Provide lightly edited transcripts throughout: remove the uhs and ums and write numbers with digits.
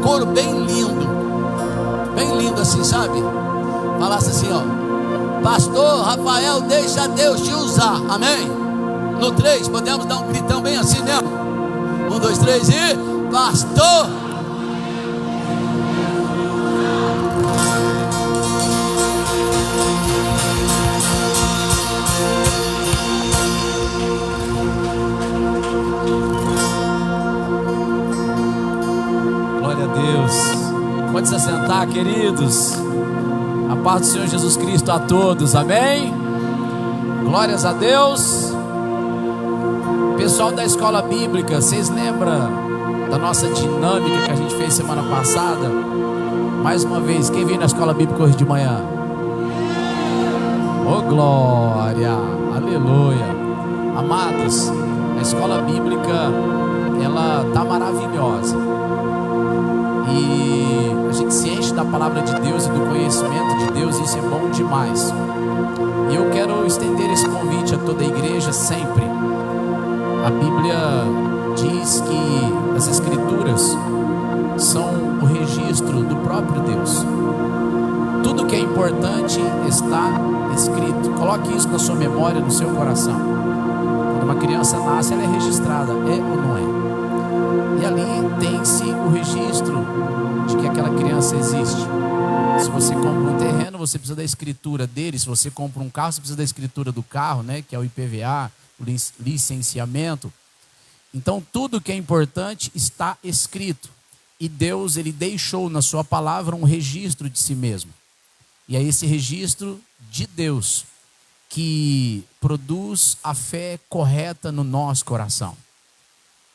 Coro bem lindo assim, sabe? Falasse assim, ó: Pastor Rafael, deixa Deus te usar, amém? No 3, podemos dar um gritão bem assim mesmo? 1, 2, 3 e... Pastor! Glória a Deus. Pode se assentar, queridos. A paz do Senhor Jesus Cristo a todos, amém? Glórias a Deus. Pessoal da escola bíblica, vocês lembram da nossa dinâmica que a gente fez semana passada? Mais uma vez, quem veio na escola bíblica hoje de manhã? Oh glória, aleluia. Amados, a escola bíblica, ela está maravilhosa. E a gente se enche da palavra de Deus e do conhecimento de Deus, e isso é bom demais. E eu quero estender esse convite a toda a igreja sempre. A Bíblia diz que as Escrituras são o registro do próprio Deus. Tudo que é importante está escrito. Coloque isso na sua memória, no seu coração. Quando uma criança nasce, ela é registrada, é ou não é? E ali tem-se o registro de que aquela criança existe. Se você compra um terreno, você precisa da escritura dele. Se você compra um carro, você precisa da escritura do carro, né? Que é o IPVA, o licenciamento. Então tudo que é importante está escrito. E Deus, ele deixou na sua palavra um registro de si mesmo. E é esse registro de Deus que produz a fé correta no nosso coração.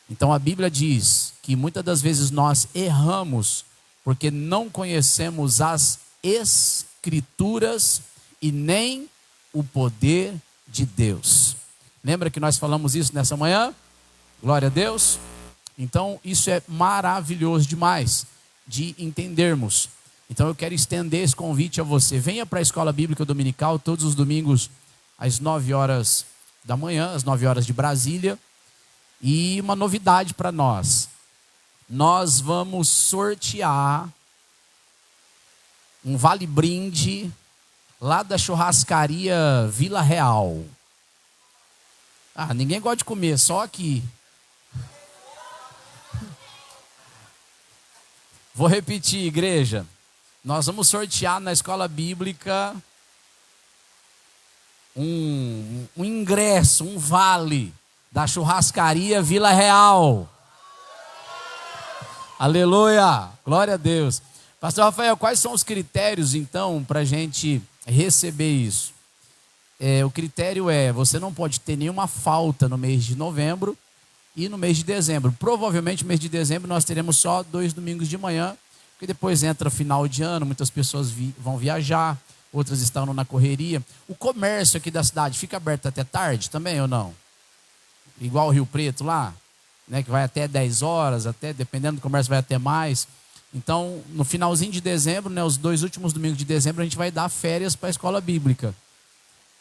Então a Bíblia diz que muitas das vezes nós erramos porque não conhecemos as Escrituras e nem o poder de Deus. Lembra que nós falamos isso nessa manhã? Glória a Deus. Então isso é maravilhoso demais de entendermos. Então eu quero estender esse convite a você. Venha para a escola bíblica dominical todos os domingos às 9 horas da manhã, às 9 horas de Brasília. E uma novidade para nós: nós vamos sortear um vale-brinde lá da churrascaria Vila Real. Ah, ninguém gosta de comer, só aqui. Vou repetir, igreja. Nós vamos sortear na escola bíblica um ingresso, um vale da churrascaria Vila Real. Aleluia, glória a Deus. Pastor Rafael, quais são os critérios então para a gente receber isso? O critério é: você não pode ter nenhuma falta no mês de novembro e no mês de dezembro. Provavelmente no mês de dezembro nós teremos só 2 domingos de manhã, porque depois entra final de ano, muitas pessoas vão viajar, outras estão na correria. O comércio aqui da cidade fica aberto até tarde também ou não? Igual o Rio Preto lá, né, que vai até 10 horas, até, dependendo do comércio, vai até mais. Então, no finalzinho de dezembro, né, os 2 últimos domingos de dezembro, a gente vai dar férias para a escola bíblica.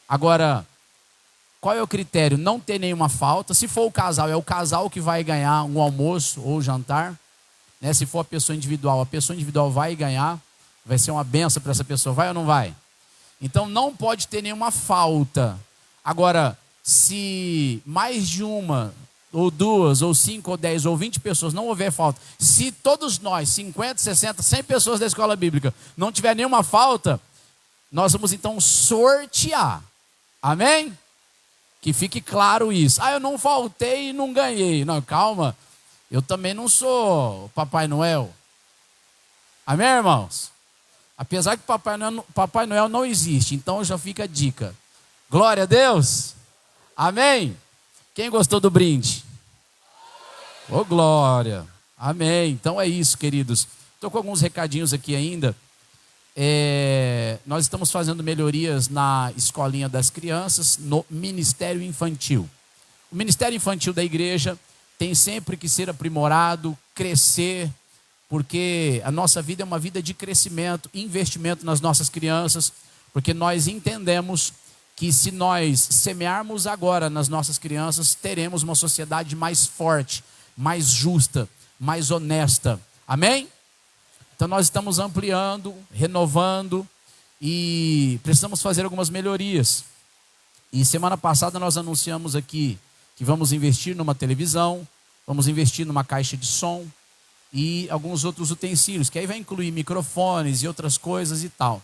Agora, qual é o critério? Não ter nenhuma falta. Se for o casal, é o casal que vai ganhar um almoço ou jantar, né? Se for a pessoa individual vai ganhar. Vai ser uma benção para essa pessoa, vai ou não vai? Então, não pode ter nenhuma falta. Agora, se mais de uma, ou 2, ou 5, ou 10, ou 20 pessoas não houver falta, se todos nós, 50, 60, 100 pessoas da escola bíblica, não tiver nenhuma falta, nós vamos então sortear. Amém? Que fique claro isso. Ah, eu não faltei e não ganhei. Não, calma. Eu também não sou Papai Noel. Amém, irmãos? Apesar que Papai Noel não existe, então já fica a dica. Glória a Deus. Amém? Quem gostou do brinde? Ô glória. Amém. Então é isso, queridos. Estou com alguns recadinhos aqui ainda. Nós estamos fazendo melhorias na escolinha das crianças, no Ministério Infantil. O Ministério Infantil da igreja tem sempre que ser aprimorado, crescer, porque a nossa vida é uma vida de crescimento, investimento nas nossas crianças, porque nós entendemos que se nós semearmos agora nas nossas crianças, teremos uma sociedade mais forte, mais justa, mais honesta. Amém? Então nós estamos ampliando, renovando e precisamos fazer algumas melhorias. E semana passada nós anunciamos aqui que vamos investir numa televisão, vamos investir numa caixa de som e alguns outros utensílios, que aí vai incluir microfones e outras coisas e tal.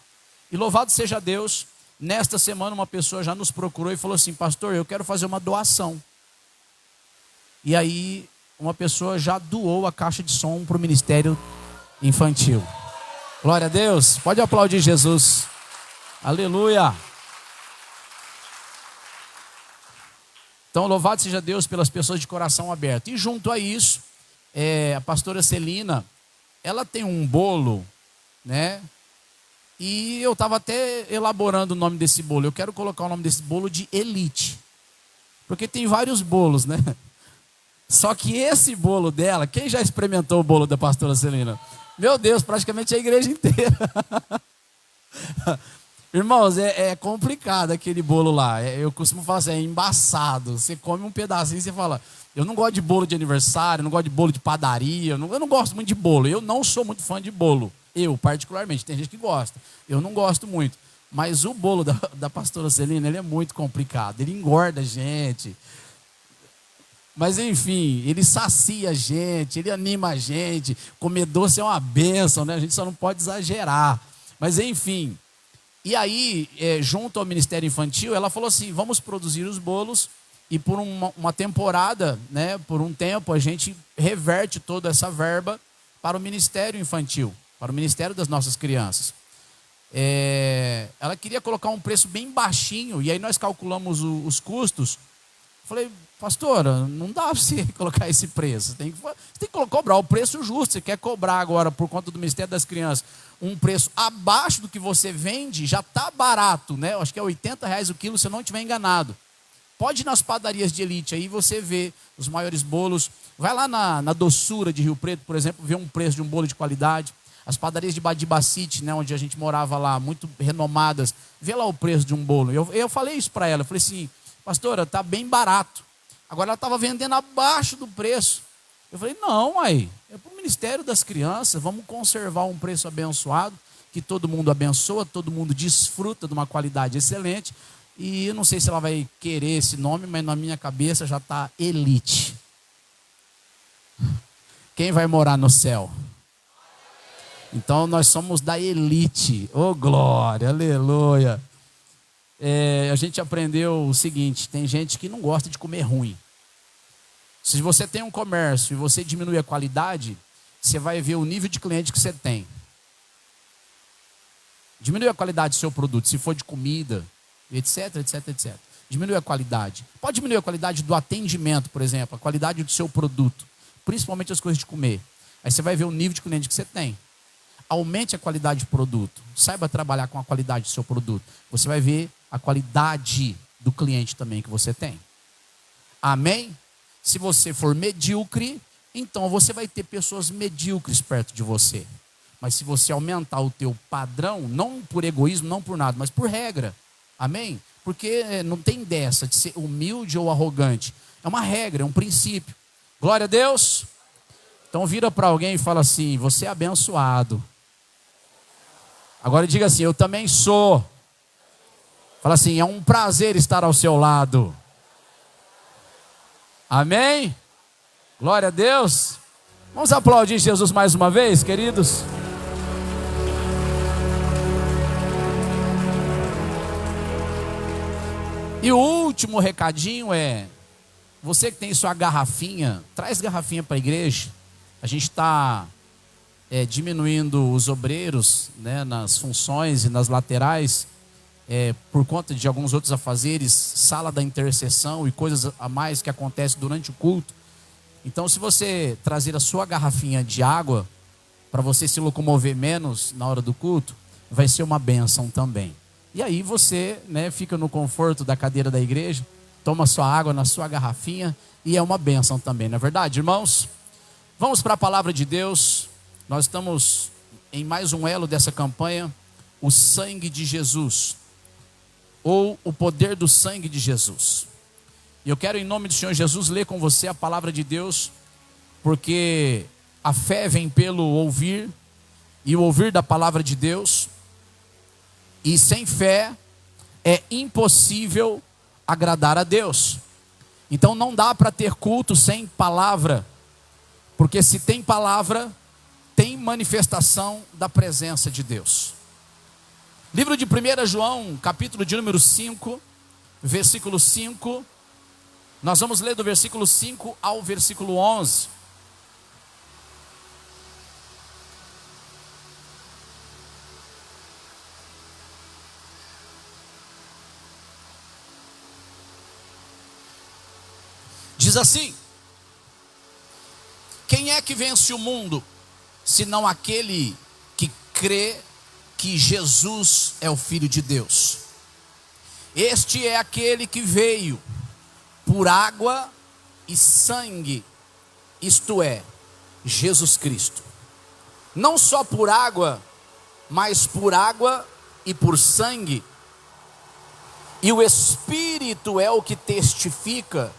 E louvado seja Deus, nesta semana uma pessoa já nos procurou e falou assim: pastor, eu quero fazer uma doação. E aí uma pessoa já doou a caixa de som para o Ministério Infantil. Glória a Deus, pode aplaudir Jesus. Aleluia. Então louvado seja Deus pelas pessoas de coração aberto. E junto a isso, a pastora Celina, ela tem um bolo, né? E eu estava até elaborando o nome desse bolo. Eu quero colocar o nome desse bolo de Elite, porque tem vários bolos, né? Só que esse bolo dela, quem já experimentou o bolo da pastora Celina? Meu Deus, praticamente a igreja inteira. Irmãos, é complicado aquele bolo lá. Eu costumo falar assim, é embaçado. Você come um pedacinho e você fala: eu não gosto de bolo de aniversário, não gosto de bolo de padaria, eu não gosto muito de bolo. Eu não sou muito fã de bolo. Eu, particularmente, tem gente que gosta. Eu não gosto muito. Mas o bolo da pastora Celina, ele é muito complicado. Ele engorda a gente. Mas enfim, ele sacia a gente, ele anima a gente. Comer doce é uma bênção, né? A gente só não pode exagerar. Mas enfim. E aí, junto ao Ministério Infantil, ela falou assim: vamos produzir os bolos e por uma temporada, né, por um tempo, a gente reverte toda essa verba para o Ministério Infantil, para o Ministério das nossas crianças. Ela queria colocar um preço bem baixinho, e aí nós calculamos os custos. Falei: pastora, não dá para você colocar esse preço. Você tem que cobrar o preço justo. Você quer cobrar agora, por conta do Ministério das Crianças, um preço abaixo do que você vende, já está barato, né? Eu acho que é R$80 o quilo, se eu não estiver enganado. Pode ir nas padarias de elite, aí você vê os maiores bolos. Vai lá na Doçura de Rio Preto, por exemplo, vê um preço de um bolo de qualidade. As padarias de Badibacite, né, onde a gente morava lá, muito renomadas, vê lá o preço de um bolo. Eu falei isso para ela, eu falei assim: pastora, está bem barato. Agora ela estava vendendo abaixo do preço. Eu falei: não, mãe, é para o Ministério das Crianças, vamos conservar um preço abençoado, que todo mundo abençoa, todo mundo desfruta de uma qualidade excelente. E eu não sei se ela vai querer esse nome, mas na minha cabeça já está Elite. Quem vai morar no céu? Então nós somos da Elite. Oh, glória, aleluia. A gente aprendeu o seguinte: tem gente que não gosta de comer ruim. Se você tem um comércio e você diminui a qualidade, você vai ver o nível de cliente que você tem. Diminui a qualidade do seu produto, se for de comida, etc, etc, etc. Diminui a qualidade. Pode diminuir a qualidade do atendimento, por exemplo, a qualidade do seu produto, principalmente as coisas de comer. Aí você vai ver o nível de cliente que você tem. Aumente a qualidade do produto. Saiba trabalhar com a qualidade do seu produto. Você vai ver a qualidade do cliente também que você tem. Amém? Se você for medíocre, então você vai ter pessoas medíocres perto de você. Mas se você aumentar o teu padrão, não por egoísmo, não por nada, mas por regra. Amém? Porque não tem dessa de ser humilde ou arrogante. É uma regra, é um princípio. Glória a Deus. Então vira para alguém e fala assim: você é abençoado. Agora diga assim: eu também sou. Fala assim: é um prazer estar ao seu lado. Amém? Glória a Deus. Vamos aplaudir Jesus mais uma vez, queridos. E o último recadinho é: você que tem sua garrafinha, traz garrafinha para a igreja. A gente está diminuindo os obreiros, né, nas funções e nas laterais, por conta de alguns outros afazeres, sala da intercessão e coisas a mais que acontecem durante o culto. Então, se você trazer a sua garrafinha de água, para você se locomover menos na hora do culto, vai ser uma bênção também. E aí você, né, fica no conforto da cadeira da igreja, toma sua água na sua garrafinha e é uma bênção também, não é verdade, irmãos? Vamos para a palavra de Deus. Nós estamos em mais um elo dessa campanha, o sangue de Jesus, ou o poder do sangue de Jesus. E eu quero, em nome do Senhor Jesus, ler com você a palavra de Deus, porque a fé vem pelo ouvir e o ouvir da palavra de Deus. E sem fé é impossível agradar a Deus. Então não dá para ter culto sem palavra, porque se tem palavra, tem manifestação da presença de Deus. Livro de 1 João, capítulo de número 5, versículo 5. Nós vamos ler do versículo 5 ao versículo 11. Diz assim: quem é que vence o mundo, senão aquele que crê que Jesus é o Filho de Deus? Este é aquele que veio por água e sangue, isto é, Jesus Cristo. Não só por água, mas por água e por sangue. E o Espírito é o que testifica,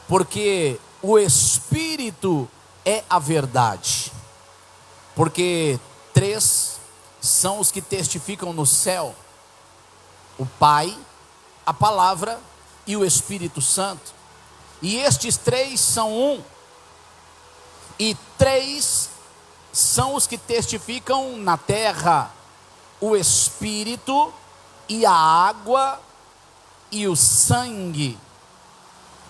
porque o Espírito é a verdade. Porque 3 são os que testificam no céu: o Pai, a Palavra e o Espírito Santo. E estes 3 são um. E 3 são os que testificam na terra: o Espírito e a água e o sangue.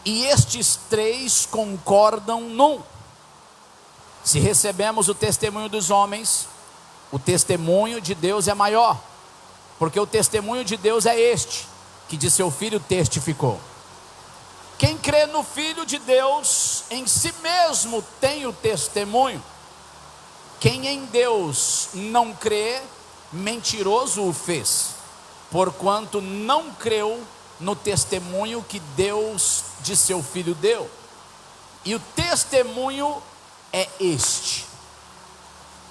E estes 3 concordam num. Se recebemos o testemunho dos homens, o testemunho de Deus é maior, porque o testemunho de Deus é este, que de seu Filho testificou. Quem crê no Filho de Deus, em si mesmo tem o testemunho. Quem em Deus não crê, mentiroso o fez, porquanto não creu no testemunho que Deus de seu Filho deu. E o testemunho é este: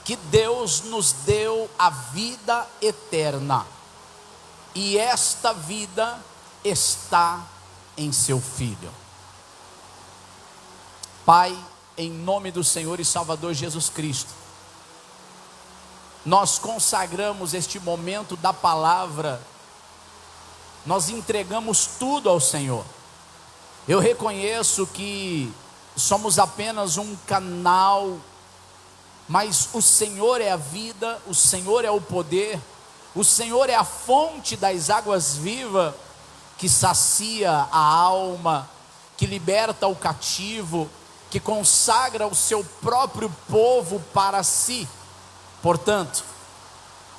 que Deus nos deu a vida eterna, e esta vida está em seu Filho. Pai, em nome do Senhor e Salvador Jesus Cristo, nós consagramos este momento da palavra, nós entregamos tudo ao Senhor. Eu reconheço que somos apenas um canal, mas o Senhor é a vida, o Senhor é o poder, o Senhor é a fonte das águas vivas, que sacia a alma, que liberta o cativo, que consagra o seu próprio povo para si. Portanto,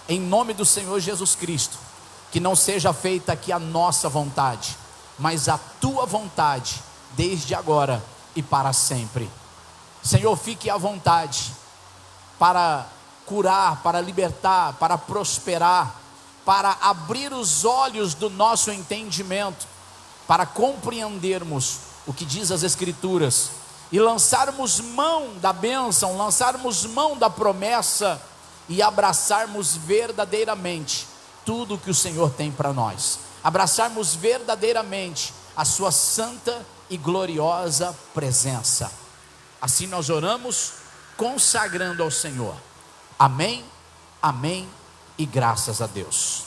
em nome do Senhor Jesus Cristo, que não seja feita aqui a nossa vontade, mas a tua vontade, desde agora e para sempre. Senhor, fique à vontade para curar, para libertar, para prosperar, para abrir os olhos do nosso entendimento, para compreendermos o que diz as Escrituras e lançarmos mão da bênção, lançarmos mão da promessa e abraçarmos verdadeiramente tudo que o Senhor tem para nós, abraçarmos verdadeiramente a sua santa e gloriosa presença. Assim nós oramos, consagrando ao Senhor. Amém, amém e graças a Deus.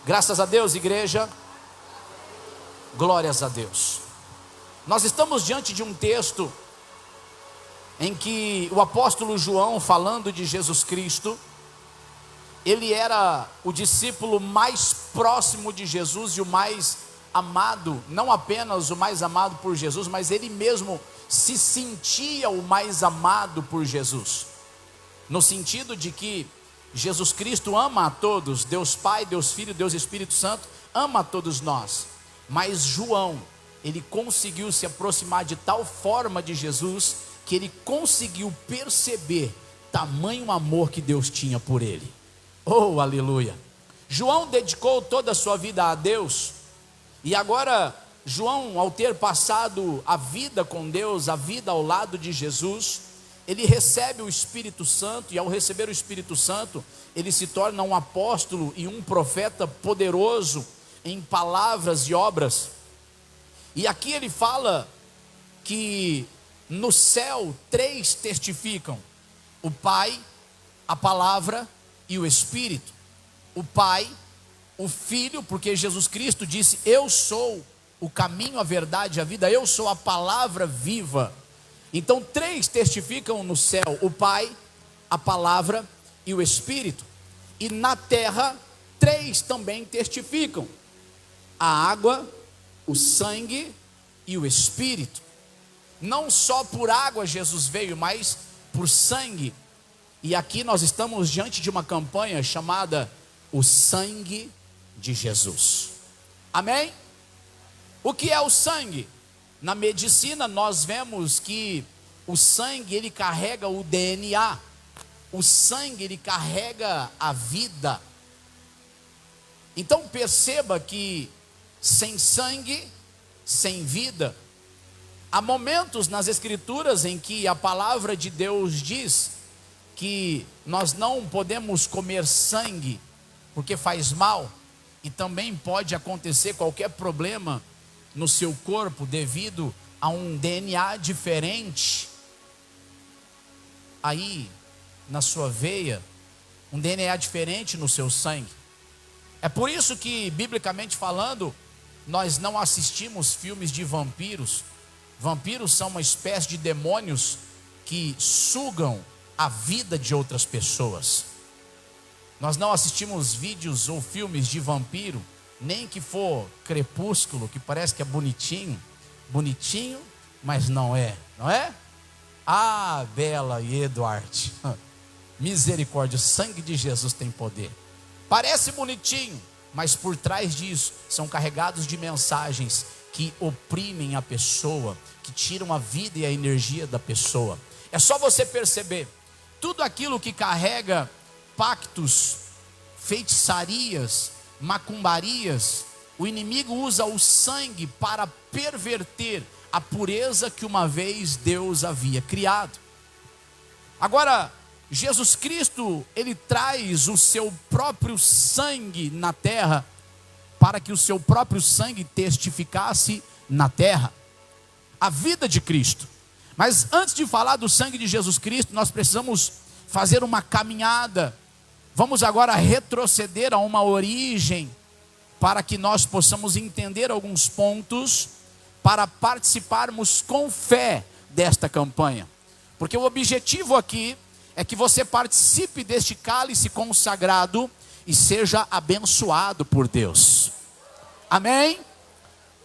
Graças a Deus, igreja. Glórias a Deus. Nós estamos diante de um texto em que o apóstolo João, falando de Jesus Cristo, ele era o discípulo mais próximo de Jesus e o mais amado, não apenas o mais amado por Jesus, mas ele mesmo se sentia o mais amado por Jesus, no sentido de que Jesus Cristo ama a todos, Deus Pai, Deus Filho, Deus Espírito Santo, ama a todos nós, mas João, ele conseguiu se aproximar de tal forma de Jesus, que ele conseguiu perceber tamanho amor que Deus tinha por ele. Oh, aleluia! João dedicou toda a sua vida a Deus, e agora João, ao ter passado a vida com Deus, a vida ao lado de Jesus, ele recebe o Espírito Santo, e ao receber o Espírito Santo, ele se torna um apóstolo e um profeta poderoso em palavras e obras. E aqui ele fala que no céu 3 testificam: o Pai, a Palavra e o Espírito. O Pai, o Filho, porque Jesus Cristo disse: eu sou o caminho, a verdade e a vida, eu sou a palavra viva. Então 3 testificam no céu: o Pai, a palavra e o Espírito. E na terra 3 também testificam: a água, o sangue e o Espírito. Não só por água Jesus veio, mas por sangue. E aqui nós estamos diante de uma campanha chamada o sangue de Jesus. Amém? O que é o sangue? Na medicina nós vemos que o sangue, ele carrega o DNA. O sangue, ele carrega a vida. Então perceba que sem sangue, sem vida. Há momentos nas Escrituras em que a palavra de Deus diz que nós não podemos comer sangue, porque faz mal, e também pode acontecer qualquer problema no seu corpo devido a um DNA diferente aí na sua veia, um DNA diferente no seu sangue. É por isso que, biblicamente falando, nós não assistimos filmes de vampiros. Vampiros são uma espécie de demônios que sugam a vida de outras pessoas. Nós não assistimos vídeos ou filmes de vampiro, nem que for Crepúsculo, que parece que é bonitinho, mas não é, não é? Ah, Bela e Eduardo, misericórdia, o sangue de Jesus tem poder. Parece bonitinho, mas por trás disso são carregados de mensagens que oprimem a pessoa, que tiram a vida e a energia da pessoa. É só você perceber, tudo aquilo que carrega pactos, feitiçarias, macumbarias, o inimigo usa o sangue para perverter a pureza que uma vez Deus havia criado. Agora, Jesus Cristo, ele traz o seu próprio sangue na terra, para que o seu próprio sangue testificasse na terra a vida de Cristo. Mas antes de falar do sangue de Jesus Cristo, nós precisamos fazer uma caminhada. Vamos agora retroceder a uma origem, para que nós possamos entender alguns pontos, para participarmos com fé desta campanha. Porque o objetivo aqui é que você participe deste cálice consagrado e seja abençoado por Deus. Amém?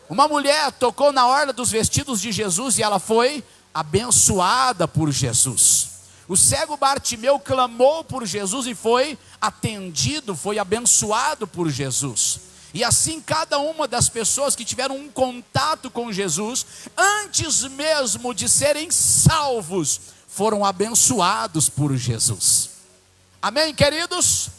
Uma mulher tocou na orla dos vestidos de Jesus e ela foi abençoada por Jesus. O cego Bartimeu clamou por Jesus e foi atendido, foi abençoado por Jesus. E assim cada uma das pessoas que tiveram um contato com Jesus, antes mesmo de serem salvos, foram abençoados por Jesus. Amém, queridos?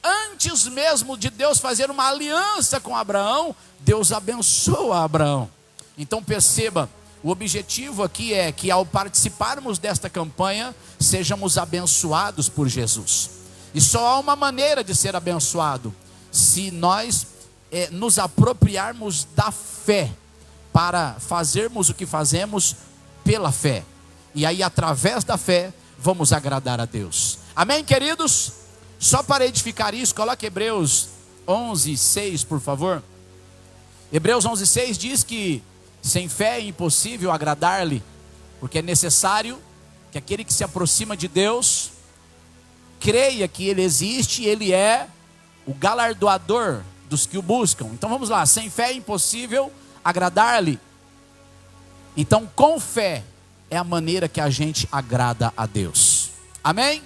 Antes mesmo de Deus fazer uma aliança com Abraão, Deus abençoa Abraão. Então perceba, o objetivo aqui é que ao participarmos desta campanha, sejamos abençoados por Jesus. E só há uma maneira de ser abençoado: se nós nos apropriarmos da fé, para fazermos o que fazemos pela fé. E aí através da fé, vamos agradar a Deus. Amém, queridos? Só para edificar isso, coloque Hebreus 11:6, por favor. Hebreus 11:6 diz que sem fé é impossível agradar-lhe, porque é necessário que aquele que se aproxima de Deus creia que Ele existe e Ele é o galardoador dos que o buscam. Então vamos lá, sem fé é impossível agradar-lhe. Então com fé é a maneira que a gente agrada a Deus. Amém?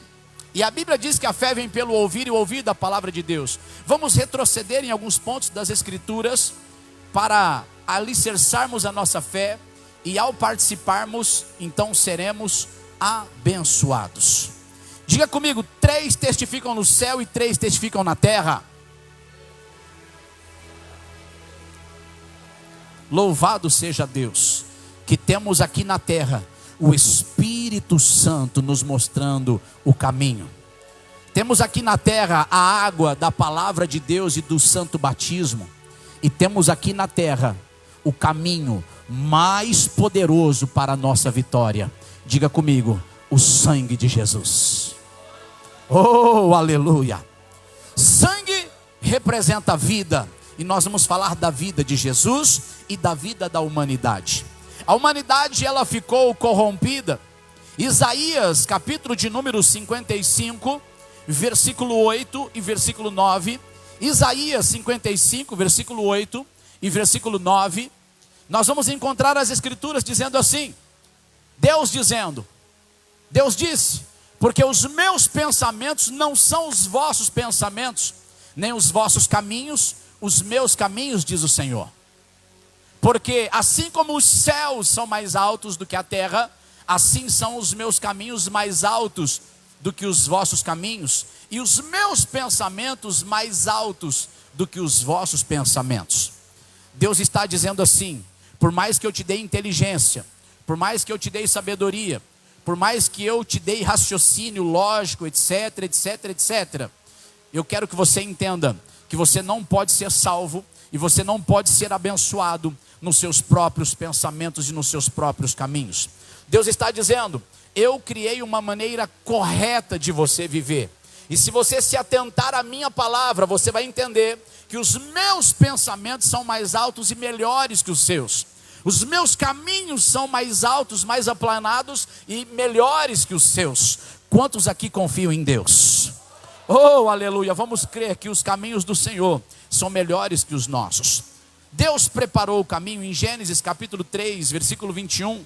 E a Bíblia diz que a fé vem pelo ouvir e o ouvir da palavra de Deus. Vamos retroceder em alguns pontos das Escrituras para alicerçarmos a nossa fé, e ao participarmos, então seremos abençoados. Diga comigo: 3 testificam no céu e 3 testificam na terra. Louvado seja Deus, que temos aqui na terra o Espírito Santo nos mostrando o caminho. Temos aqui na terra a água da palavra de Deus e do santo batismo. E temos aqui na terra o caminho mais poderoso para a nossa vitória. Diga comigo: o sangue de Jesus. Oh, aleluia. Sangue representa a vida, e nós vamos falar da vida de Jesus e da vida da humanidade. A humanidade, ela ficou corrompida. Isaías, capítulo de número 55, versículo 8 e versículo 9. Isaías 55, versículo 8 e versículo 9. Nós vamos encontrar as escrituras dizendo assim: Deus disse: porque os meus pensamentos não são os vossos pensamentos, nem os vossos caminhos, os meus caminhos, diz o Senhor. Porque assim como os céus são mais altos do que a terra, assim são os meus caminhos mais altos do que os vossos caminhos, e os meus pensamentos mais altos do que os vossos pensamentos. Deus está dizendo assim: por mais que eu te dei inteligência, por mais que eu te dei sabedoria, por mais que eu te dei raciocínio lógico, etc, etc, etc, eu quero que você entenda que você não pode ser salvo e você não pode ser abençoado nos seus próprios pensamentos e nos seus próprios caminhos. Deus está dizendo: eu criei uma maneira correta de você viver, e se você se atentar à minha palavra, você vai entender que os meus pensamentos são mais altos e melhores que os seus. Os meus caminhos são mais altos, mais aplanados e melhores que os seus. Quantos aqui confiam em Deus? Oh, aleluia. Vamos crer que os caminhos do Senhor são melhores que os nossos. Deus preparou o caminho. Em Gênesis capítulo 3, versículo 21,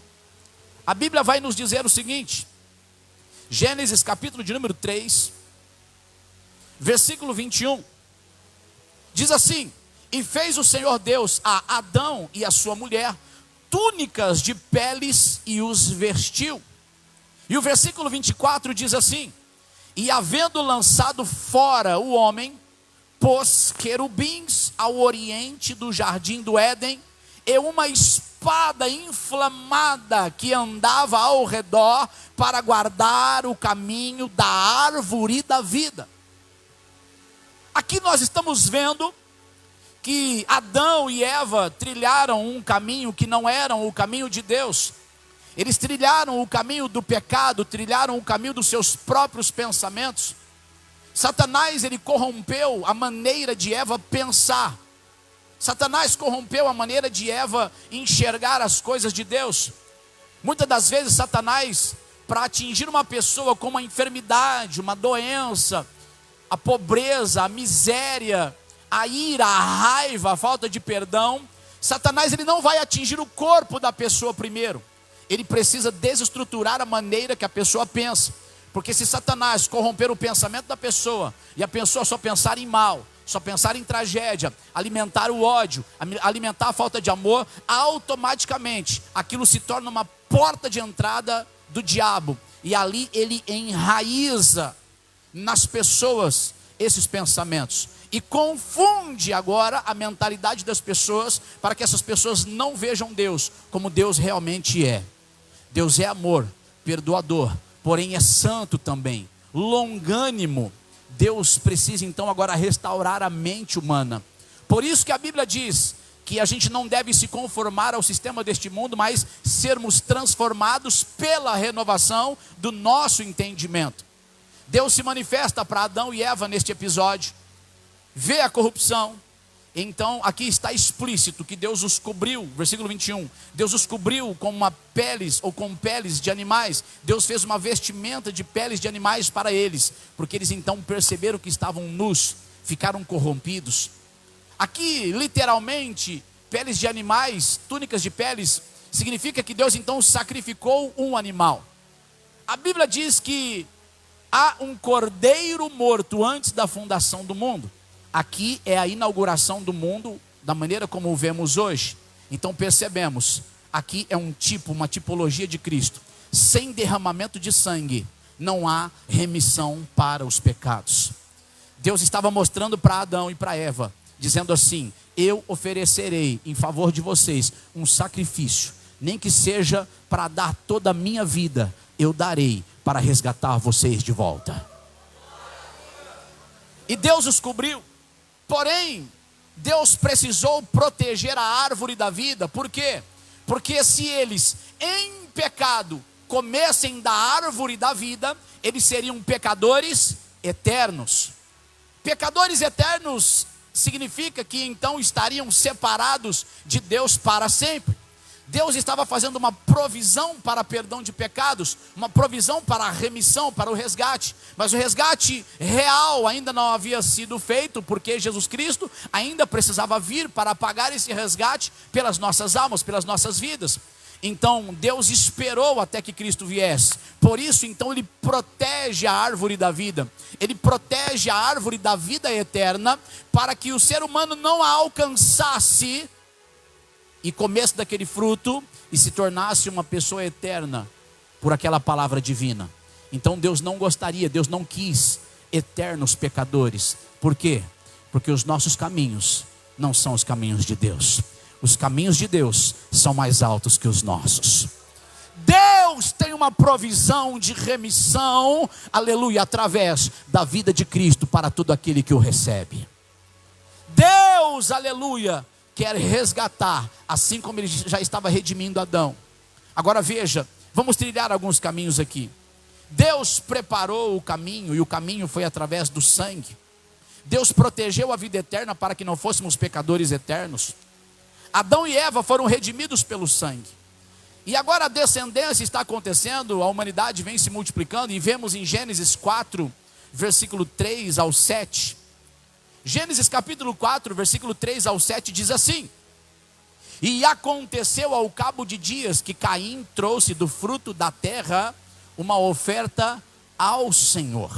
a Bíblia vai nos dizer o seguinte. Gênesis capítulo de número 3, versículo 21, diz assim: e fez o Senhor Deus a Adão e a sua mulher túnicas de peles e os vestiu. E o versículo 24 diz assim: e havendo lançado fora o homem, pôs querubins ao oriente do jardim do Éden, e uma espada inflamada que andava ao redor para guardar o caminho da árvore da vida. Aqui nós estamos vendo que Adão e Eva trilharam um caminho que não era o caminho de Deus. Eles trilharam o caminho do pecado, trilharam o caminho dos seus próprios pensamentos. Satanás, ele corrompeu a maneira de Eva pensar. Satanás corrompeu a maneira de Eva enxergar as coisas de Deus. Muitas das vezes Satanás, para atingir uma pessoa com uma enfermidade, uma doença, a pobreza, a miséria, a ira, a raiva, a falta de perdão, Satanás, ele não vai atingir o corpo da pessoa primeiro. Ele precisa desestruturar a maneira que a pessoa pensa. Porque se Satanás corromper o pensamento da pessoa, e a pessoa só pensar em mal, só pensar em tragédia, alimentar o ódio, alimentar a falta de amor, automaticamente aquilo se torna uma porta de entrada do diabo. E ali ele enraiza nas pessoas esses pensamentos. E confunde agora a mentalidade das pessoas, para que essas pessoas não vejam Deus como Deus realmente é. Deus é amor, perdoador, porém é santo também, longânimo. Deus precisa então agora restaurar a mente humana. Por isso que a Bíblia diz que a gente não deve se conformar ao sistema deste mundo, mas sermos transformados pela renovação do nosso entendimento. Deus se manifesta para Adão e Eva neste episódio, vê a corrupção. Então aqui está explícito que Deus os cobriu, versículo 21, Deus os cobriu com uma peles ou com peles de animais. Deus fez uma vestimenta de peles de animais para eles, porque eles então perceberam que estavam nus, ficaram corrompidos. Aqui literalmente, peles de animais, túnicas de peles, significa que Deus então sacrificou um animal. A Bíblia diz que há um cordeiro morto antes da fundação do mundo. Aqui é a inauguração do mundo da maneira como o vemos hoje. Então percebemos, aqui é um tipo, uma tipologia de Cristo. Sem derramamento de sangue não há remissão para os pecados. Deus estava mostrando para Adão e para Eva, dizendo assim: eu oferecerei em favor de vocês um sacrifício, nem que seja para dar toda a minha vida, eu darei para resgatar vocês de volta. E Deus os cobriu. Porém, Deus precisou proteger a árvore da vida. Por quê? Porque se eles em pecado comessem da árvore da vida, eles seriam pecadores eternos. Pecadores eternos significa que então estariam separados de Deus para sempre. Deus estava fazendo uma provisão para perdão de pecados, uma provisão para a remissão, para o resgate. Mas o resgate real ainda não havia sido feito, porque Jesus Cristo ainda precisava vir para pagar esse resgate pelas nossas almas, pelas nossas vidas. Então Deus esperou até que Cristo viesse. Por isso então Ele protege a árvore da vida. Ele protege a árvore da vida eterna, para que o ser humano não a alcançasse e comesse daquele fruto e se tornasse uma pessoa eterna por aquela palavra divina. Então Deus não gostaria, Deus não quis eternos pecadores. Por quê? Porque os nossos caminhos não são os caminhos de Deus. Os caminhos de Deus são mais altos que os nossos. Deus tem uma provisão de remissão, aleluia, através da vida de Cristo para todo aquele que o recebe. Deus, aleluia, quer resgatar, assim como Ele já estava redimindo Adão. Agora veja, vamos trilhar alguns caminhos aqui. Deus preparou o caminho, e o caminho foi através do sangue. Deus protegeu a vida eterna para que não fôssemos pecadores eternos. Adão e Eva foram redimidos pelo sangue. E agora a descendência está acontecendo, a humanidade vem se multiplicando, e vemos em Gênesis 4, versículo 3 ao 7. Gênesis capítulo 4, versículo 3 ao 7 diz assim: E aconteceu ao cabo de dias que Caim trouxe do fruto da terra uma oferta ao Senhor.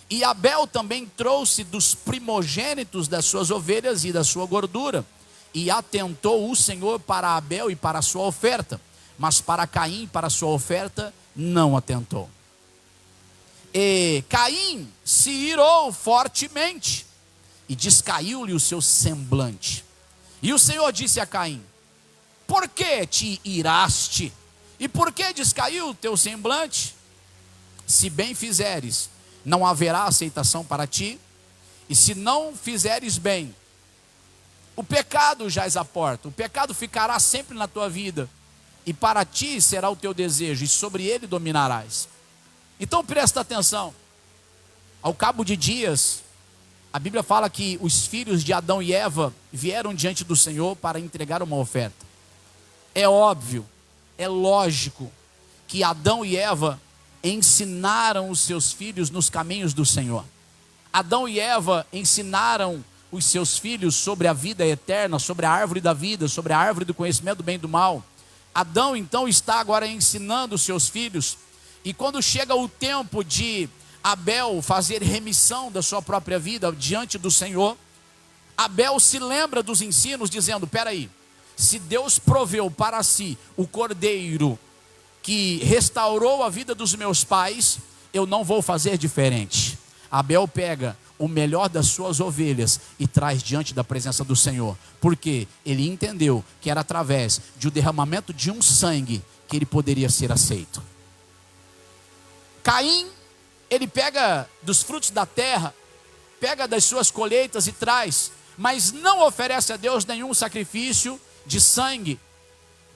E Abel também trouxe dos primogênitos das suas ovelhas e da sua gordura. E atentou o Senhor para Abel e para a sua oferta, mas para Caim, para a sua oferta, não atentou. E Caim se irou fortemente, e descaiu-lhe o seu semblante. E o Senhor disse a Caim: Por que te iraste? E por que descaiu o teu semblante? Se bem fizeres, não haverá aceitação para ti. E se não fizeres bem, o pecado jaz à porta. O pecado ficará sempre na tua vida, e para ti será o teu desejo, e sobre ele dominarás. Então presta atenção. Ao cabo de dias, a Bíblia fala que os filhos de Adão e Eva vieram diante do Senhor para entregar uma oferta. É óbvio, é lógico que Adão e Eva ensinaram os seus filhos nos caminhos do Senhor. Adão e Eva ensinaram os seus filhos sobre a vida eterna, sobre a árvore da vida, sobre a árvore do conhecimento do bem e do mal. Adão então está agora ensinando os seus filhos, e quando chega o tempo de Abel fazer remissão da sua própria vida diante do Senhor, Abel se lembra dos ensinos, dizendo: peraí, se Deus proveu para si o cordeiro que restaurou a vida dos meus pais, eu não vou fazer diferente. Abel pega o melhor das suas ovelhas e traz diante da presença do Senhor, porque ele entendeu que era através de o derramamento de um sangue que ele poderia ser aceito. Caim, ele pega dos frutos da terra, pega das suas colheitas e traz, mas não oferece a Deus nenhum sacrifício de sangue.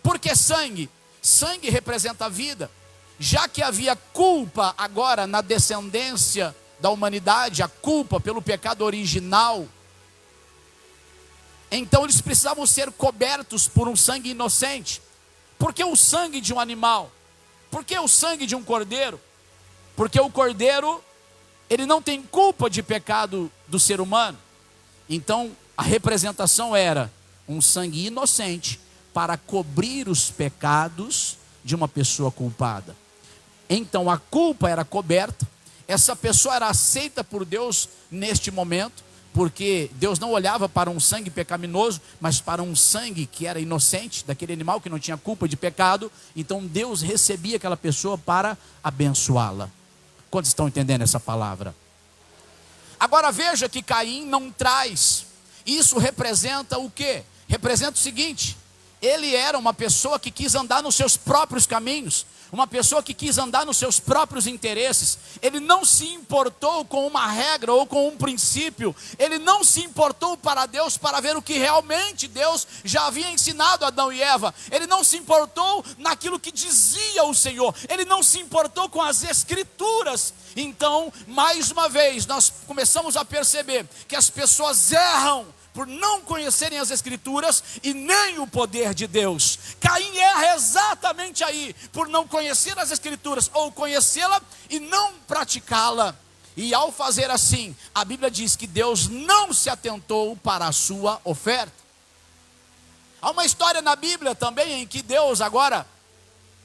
Por que sangue? Sangue representa a vida. Já que havia culpa agora na descendência da humanidade, a culpa pelo pecado original, então eles precisavam ser cobertos por um sangue inocente. Por que o sangue de um animal? Por que o sangue de um cordeiro? Porque o cordeiro, ele não tem culpa de pecado do ser humano. Então a representação era um sangue inocente para cobrir os pecados de uma pessoa culpada. Então a culpa era coberta. Essa pessoa era aceita por Deus neste momento, porque Deus não olhava para um sangue pecaminoso, mas para um sangue que era inocente, daquele animal que não tinha culpa de pecado. Então Deus recebia aquela pessoa para abençoá-la. Quantos estão entendendo essa palavra? Agora veja que Caim não traz. Isso representa o quê? Representa o seguinte: ele era uma pessoa que quis andar nos seus próprios caminhos, uma pessoa que quis andar nos seus próprios interesses. Ele não se importou com uma regra ou com um princípio. Ele não se importou para Deus para ver o que realmente Deus já havia ensinado a Adão e Eva. Ele não se importou naquilo que dizia o Senhor. Ele não se importou com as Escrituras. Então, mais uma vez, nós começamos a perceber que as pessoas erram por não conhecerem as Escrituras e nem o poder de Deus. Caim erra exatamente aí, por não conhecer as Escrituras, ou conhecê-la e não praticá-la. E ao fazer assim, a Bíblia diz que Deus não se atentou para a sua oferta. Há uma história na Bíblia também em que Deus agora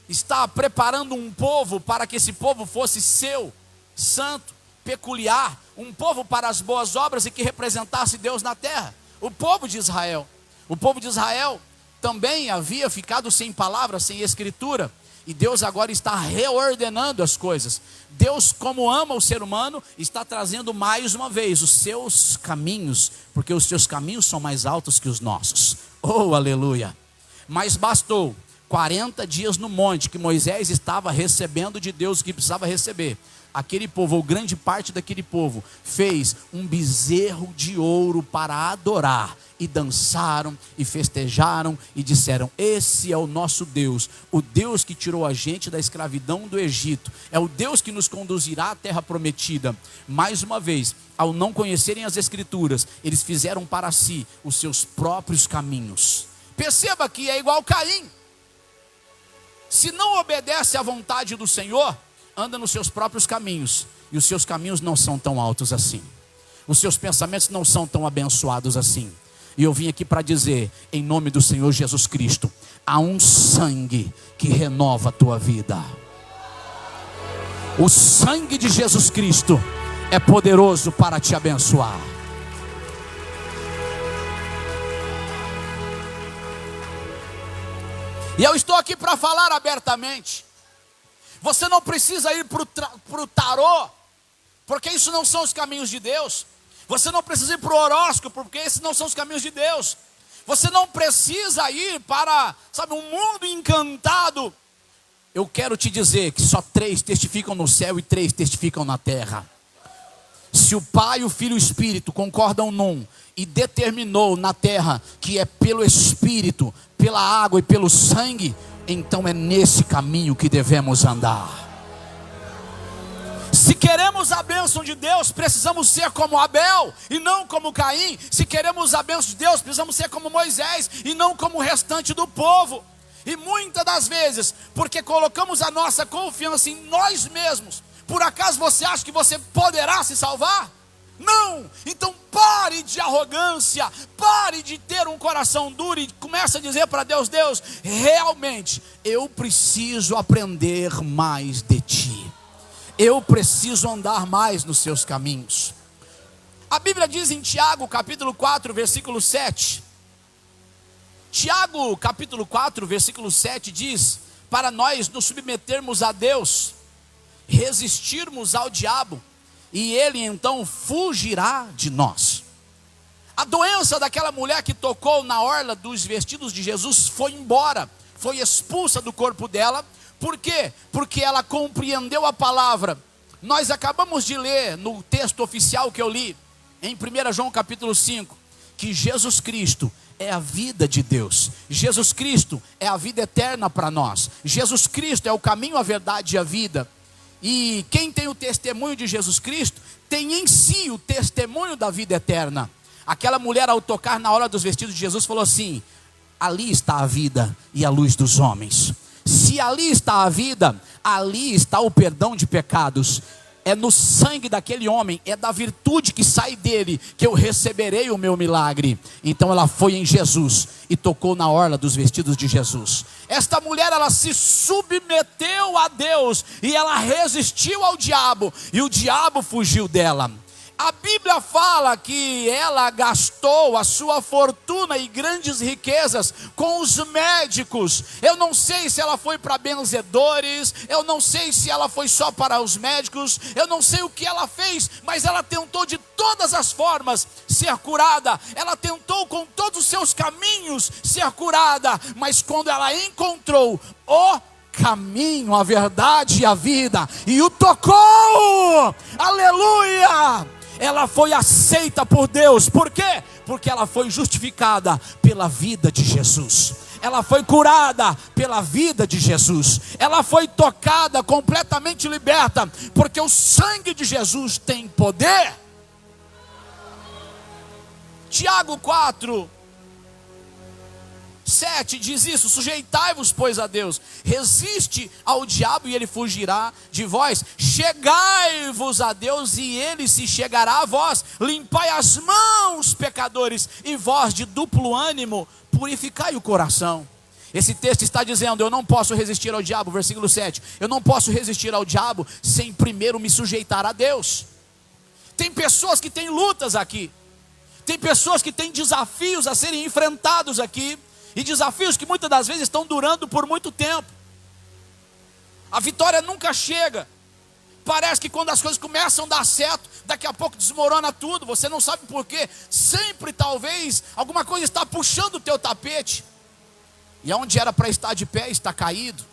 está preparando um povo para que esse povo fosse seu, santo, peculiar, um povo para as boas obras e que representasse Deus na terra. O povo de Israel. O povo de Israel também havia ficado sem palavras, sem escritura. E Deus agora está reordenando as coisas. Deus, como ama o ser humano, está trazendo mais uma vez os seus caminhos, porque os seus caminhos são mais altos que os nossos. Oh, aleluia! Mas bastou 40 dias no monte que Moisés estava recebendo de Deus o que precisava receber. Aquele povo, ou grande parte daquele povo, fez um bezerro de ouro para adorar, e dançaram, e festejaram, e disseram: esse é o nosso Deus, o Deus que tirou a gente da escravidão do Egito, é o Deus que nos conduzirá à terra prometida. Mais uma vez, ao não conhecerem as Escrituras, eles fizeram para si os seus próprios caminhos. Perceba que é igual Caim. Se não obedece à vontade do Senhor, anda nos seus próprios caminhos, e os seus caminhos não são tão altos assim, os seus pensamentos não são tão abençoados assim. E eu vim aqui para dizer, em nome do Senhor Jesus Cristo, há um sangue que renova a tua vida. O sangue de Jesus Cristo é poderoso para te abençoar. E eu estou aqui para falar abertamente. Você não precisa ir para o tarô, porque isso não são os caminhos de Deus. Você não precisa ir para o horóscopo, porque esses não são os caminhos de Deus. Você não precisa ir para, um mundo encantado. Eu quero te dizer que só 3 testificam no céu e 3 testificam na terra. Se o Pai, o Filho e o Espírito concordam num e determinou na terra que é pelo Espírito, pela água e pelo sangue, então é nesse caminho que devemos andar. Se queremos a bênção de Deus, precisamos ser como Abel e não como Caim. Se queremos a bênção de Deus, precisamos ser como Moisés e não como o restante do povo. E muitas das vezes, porque colocamos a nossa confiança em nós mesmos, por acaso você acha que você poderá se salvar? Não! Então pare de arrogância, pare de ter um coração duro e comece a dizer para Deus: Deus, realmente eu preciso aprender mais de Ti. Eu preciso andar mais nos Seus caminhos. A Bíblia diz em Tiago capítulo 4, versículo 7. Tiago capítulo 4, versículo 7 diz: para nós nos submetermos a Deus, resistirmos ao diabo, e ele então fugirá de nós. A doença daquela mulher que tocou na orla dos vestidos de Jesus foi embora, foi expulsa do corpo dela. Por quê? Porque ela compreendeu a palavra. Nós acabamos de ler no texto oficial que eu li, em 1 João capítulo 5, que Jesus Cristo é a vida de Deus. Jesus Cristo é a vida eterna para nós. Jesus Cristo é o caminho, a verdade e a vida. E quem tem o testemunho de Jesus Cristo, tem em si o testemunho da vida eterna. Aquela mulher, ao tocar na orla dos vestidos de Jesus, falou assim: ali está a vida e a luz dos homens. Se ali está a vida, ali está o perdão de pecados. É no sangue daquele homem, é da virtude que sai dele, que eu receberei o meu milagre. Então ela foi em Jesus e tocou na orla dos vestidos de Jesus. Esta mulher, ela se submeteu a Deus e ela resistiu ao diabo, e o diabo fugiu dela. A Bíblia fala que ela gastou a sua fortuna e grandes riquezas com os médicos. Eu não sei se ela foi para benzedores, eu não sei se ela foi só para os médicos, eu não sei o que ela fez, mas ela tentou de todas as formas ser curada. Ela tentou com todos os seus caminhos ser curada, mas quando ela encontrou o caminho, a verdade e a vida, e o tocou, aleluia. Ela foi aceita por Deus, por quê? Porque ela foi justificada pela vida de Jesus, ela foi curada pela vida de Jesus, ela foi tocada, completamente liberta, porque o sangue de Jesus tem poder. Tiago 4:7 diz isso: sujeitai-vos, pois, a Deus, resiste ao diabo e ele fugirá de vós, chegai-vos a Deus e ele se chegará a vós, limpai as mãos, pecadores, e vós de duplo ânimo, purificai o coração. Esse texto está dizendo: eu não posso resistir ao diabo, versículo 7, eu não posso resistir ao diabo sem primeiro me sujeitar a Deus. Tem pessoas que têm lutas aqui, tem pessoas que têm desafios a serem enfrentados aqui, e desafios que muitas das vezes estão durando por muito tempo. A vitória nunca chega. Parece que quando as coisas começam a dar certo, daqui a pouco desmorona tudo. Você não sabe por quê. Sempre talvez alguma coisa está puxando o teu tapete, e aonde era para estar de pé está caído,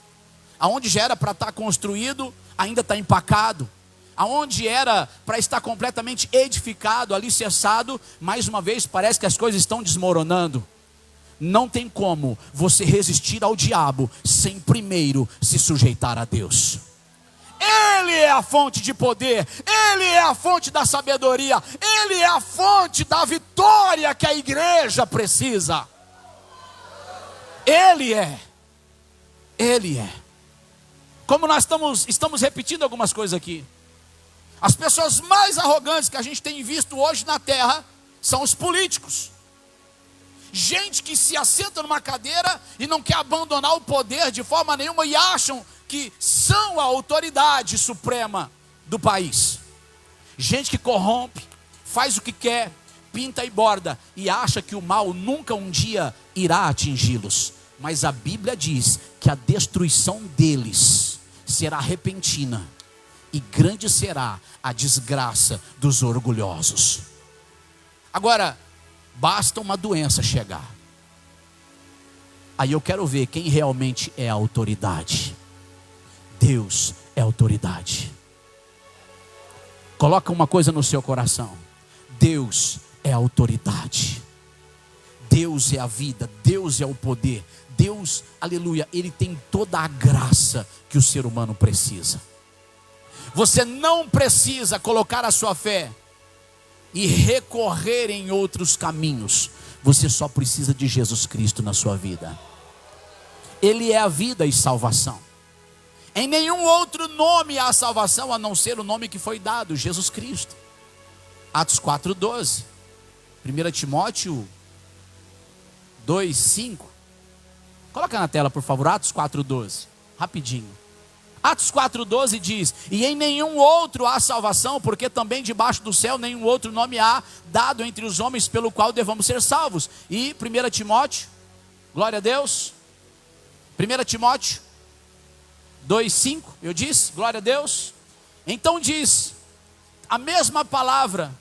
aonde já era para estar construído ainda está empacado, aonde era para estar completamente edificado, alicerçado, mais uma vez parece que as coisas estão desmoronando. Não tem como você resistir ao diabo sem primeiro se sujeitar a Deus. Ele é a fonte de poder, Ele é a fonte da sabedoria, Ele é a fonte da vitória que a igreja precisa. Ele é. Como nós estamos repetindo algumas coisas aqui, as pessoas mais arrogantes que a gente tem visto hoje na terra são os políticos. Gente que se assenta numa cadeira e não quer abandonar o poder de forma nenhuma, e acham que são a autoridade suprema do país. Gente que corrompe, faz o que quer, pinta e borda, e acha que o mal nunca um dia irá atingi-los. Mas a Bíblia diz que a destruição deles será repentina, e grande será a desgraça dos orgulhosos. Agora, basta uma doença chegar, aí eu quero ver quem realmente é a autoridade. Deus é a autoridade. Coloca uma coisa no seu coração: Deus é a autoridade. Deus é a vida, Deus é o poder, Deus, aleluia, Ele tem toda a graça que o ser humano precisa. Você não precisa colocar a sua fé e recorrer em outros caminhos. Você só precisa de Jesus Cristo na sua vida. Ele é a vida e salvação. Em nenhum outro nome há salvação a não ser o nome que foi dado, Jesus Cristo. Atos 4:12, 1 Timóteo 2:5. Coloca na tela, por favor, Atos 4:12, rapidinho. Atos 4:12 diz: e em nenhum outro há salvação, porque também debaixo do céu nenhum outro nome há dado entre os homens pelo qual devamos ser salvos. E 1 Timóteo, glória a Deus, 1 Timóteo 2:5, eu disse, glória a Deus. Então diz a mesma palavra: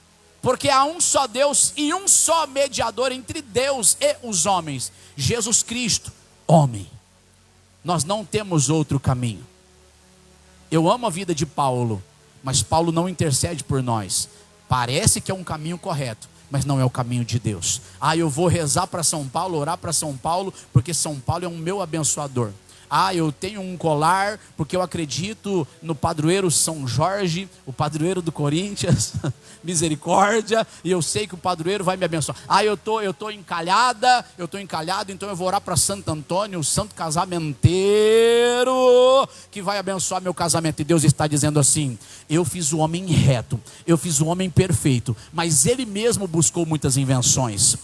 porque há um só Deus e um só mediador entre Deus e os homens, Jesus Cristo, homem. Nós não temos outro caminho. Eu amo a vida de Paulo, mas Paulo não intercede por nós. Parece que é um caminho correto, mas não é o caminho de Deus. Eu vou rezar para São Paulo, orar para São Paulo, porque São Paulo é um meu abençoador. Eu tenho um colar, porque eu acredito no padroeiro São Jorge, o padroeiro do Corinthians, misericórdia, e eu sei que o padroeiro vai me abençoar. Eu tô encalhado, então eu vou orar para Santo Antônio, o santo casamenteiro, que vai abençoar meu casamento. E Deus está dizendo assim: eu fiz o homem reto, eu fiz o homem perfeito, mas ele mesmo buscou muitas invenções.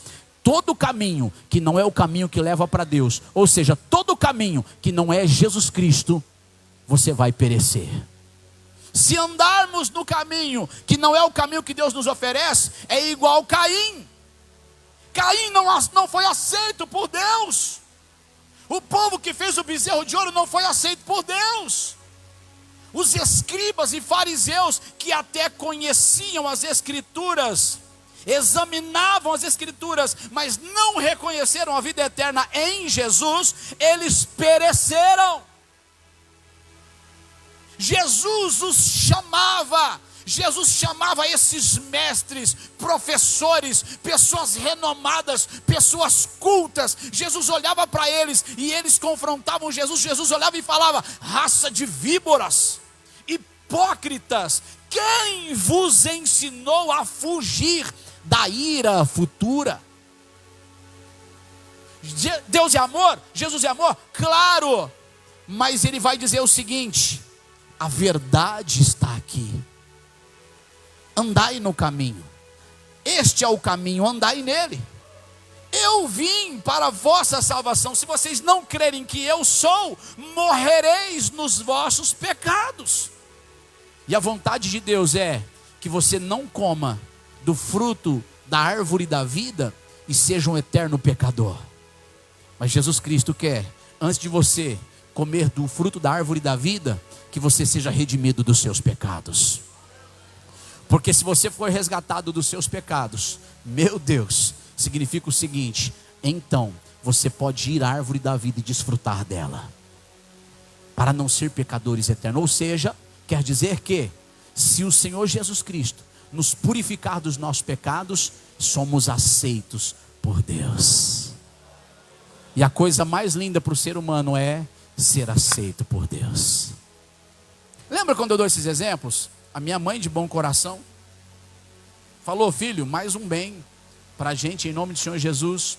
Todo caminho que não é o caminho que leva para Deus, ou seja, todo caminho que não é Jesus Cristo, você vai perecer. Se andarmos no caminho que não é o caminho que Deus nos oferece, é igual Caim. Caim não foi aceito por Deus. O povo que fez o bezerro de ouro não foi aceito por Deus. Os escribas e fariseus, que até conheciam as Escrituras, examinavam as Escrituras, mas não reconheceram a vida eterna em Jesus, eles pereceram. Jesus os chamava. Jesus chamava esses mestres, professores, pessoas renomadas, pessoas cultas. Jesus olhava para eles e eles confrontavam Jesus. Jesus olhava e falava: raça de víboras, hipócritas, quem vos ensinou a fugir da ira futura? Deus é amor? Jesus é amor? Claro, mas ele vai dizer o seguinte: a verdade está aqui. Andai no caminho, este é o caminho, andai nele. Eu vim para a vossa salvação. Se vocês não crerem que eu sou, morrereis nos vossos pecados. E a vontade de Deus é que você não coma do fruto da árvore da vida e seja um eterno pecador. Mas Jesus Cristo quer, antes de você comer do fruto da árvore da vida, que você seja redimido dos seus pecados. Porque se você for resgatado dos seus pecados, meu Deus, significa o seguinte: então você pode ir à árvore da vida e desfrutar dela, para não ser pecadores eternos. Ou seja, quer dizer que, se o Senhor Jesus Cristo nos purificar dos nossos pecados, somos aceitos por Deus. E a coisa mais linda para o ser humano é ser aceito por Deus. Lembra quando eu dou esses exemplos? A minha mãe de bom coração falou: filho, mais um bem para a gente em nome do Senhor Jesus.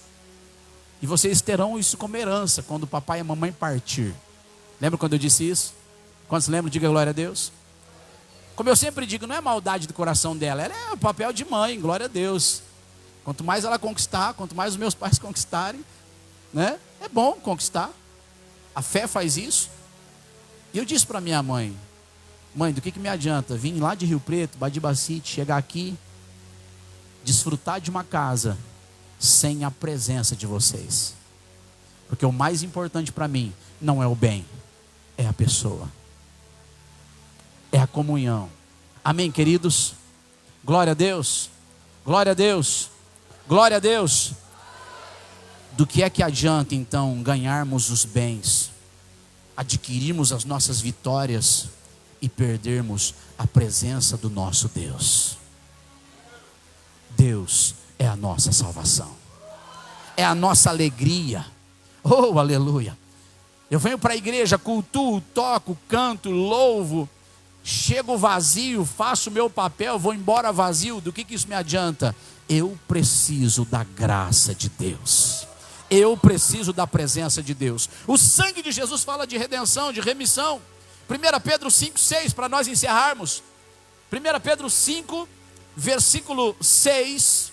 E vocês terão isso como herança quando o papai e a mamãe partir. Lembra quando eu disse isso? Quantos lembram? Diga glória a Deus. Como eu sempre digo, não é maldade do coração dela, ela é o papel de mãe, glória a Deus. Quanto mais ela conquistar, quanto mais os meus pais conquistarem, né? É bom conquistar. A fé faz isso. E eu disse para minha mãe: mãe, do que me adianta vir lá de Rio Preto, Badibacite, chegar aqui, desfrutar de uma casa sem a presença de vocês? Porque o mais importante para mim não é o bem, é a pessoa, é a comunhão. Amém, queridos? Glória a Deus, glória a Deus, glória a Deus. Do que é que adianta então ganharmos os bens, adquirirmos as nossas vitórias e perdermos a presença do nosso Deus? Deus é a nossa salvação, é a nossa alegria. Oh, aleluia. Eu venho para a igreja, cultuo, toco, canto, louvo, chego vazio, faço o meu papel, vou embora vazio. Do que isso me adianta? Eu preciso da graça de Deus, eu preciso da presença de Deus. O sangue de Jesus fala de redenção, de remissão. 1 Pedro 5,6, para nós encerrarmos. 1 Pedro 5, versículo 6.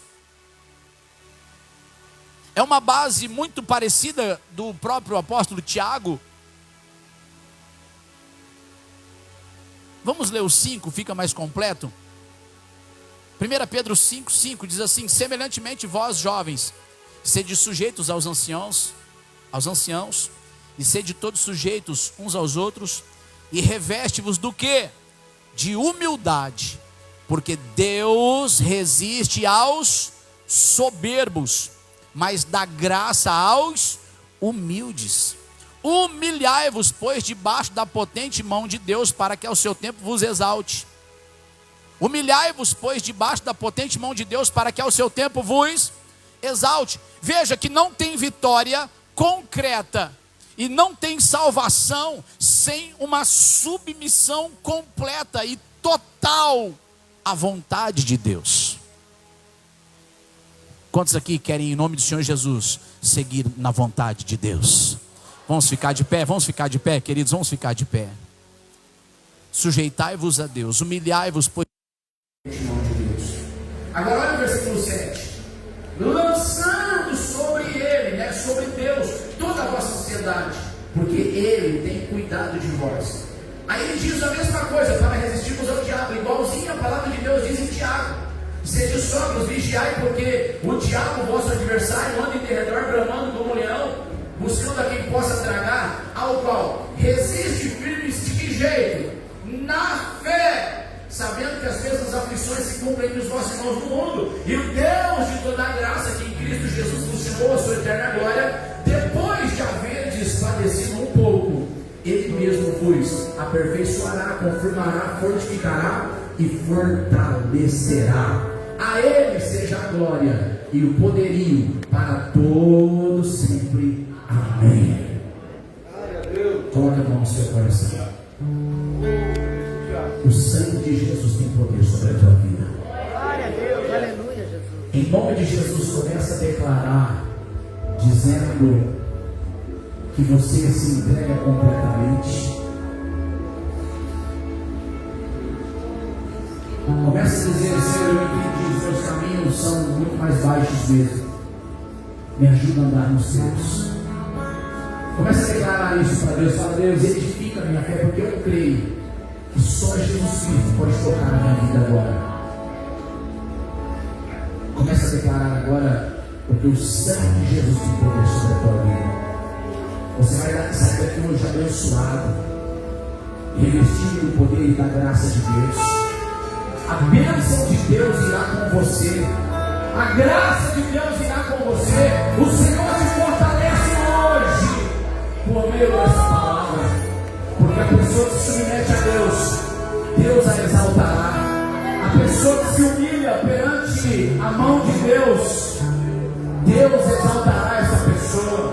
É uma base muito parecida do próprio apóstolo Tiago. Vamos ler o 5, fica mais completo. 1 Pedro 5,5 diz assim: semelhantemente vós jovens, sede sujeitos aos anciãos, e sede todos sujeitos uns aos outros, e reveste-vos do quê? De humildade, porque Deus resiste aos soberbos, mas dá graça aos humildes. Humilhai-vos, pois, debaixo da potente mão de Deus, para que ao seu tempo vos exalte. Humilhai-vos, pois, debaixo da potente mão de Deus, para que ao seu tempo vos exalte. Veja que não tem vitória concreta e não tem salvação sem uma submissão completa e total à vontade de Deus. Quantos aqui querem, em nome do Senhor Jesus, seguir na vontade de Deus? Vamos ficar de pé? Vamos ficar de pé, queridos? Vamos ficar de pé. Sujeitai-vos a Deus, humilhai-vos, pois... Agora olha o versículo 7. Lançando sobre ele, sobre Deus, toda a vossa ansiedade, porque ele tem cuidado de vós. Aí ele diz a mesma coisa para resistirmos ao diabo, igualzinho a palavra de Deus diz em Tiago: sede sóbrios, vigiai, porque o diabo, vosso adversário, anda em derredor, bramando como leão, buscando a quem possa tragar, ao qual resiste firme. De que jeito? Na fé, sabendo que as mesmas aflições se cumprem entre os vossos irmãos do mundo, e o Deus de toda a graça, que em Cristo Jesus vos chamou a sua eterna glória, depois de haverdes padecido um pouco, ele mesmo vos aperfeiçoará, aperfeiçoará, confirmará, fortificará e fortalecerá. A Ele seja a glória e o poderio para todos sempre. Amém. Coloque a mão no seu coração. O sangue de Jesus tem poder sobre a tua vida. Glória a Deus, aleluia, Jesus. Em nome de Jesus, começa a declarar, dizendo que você se entrega completamente. Começa a dizer: Senhor, eu entendi, os meus caminhos são muito mais baixos mesmo. Me ajuda a andar nos teus. Começa a declarar isso para Deus. Fala: Deus, edifica a minha fé, porque eu creio que só Jesus Cristo pode tocar na minha vida agora. Começa a declarar agora, porque o sangue de Jesus tem poder sobre a tua vida. Você vai sair daqui hoje abençoado, revestido do poder e da graça de Deus. A bênção de Deus irá com você. A graça de Deus irá com você. O Senhor te fortalece hoje por meio dessa palavra. Porque a pessoa que se submete a Deus, Deus a exaltará. A pessoa que se humilha perante a mão de Deus, Deus exaltará essa pessoa.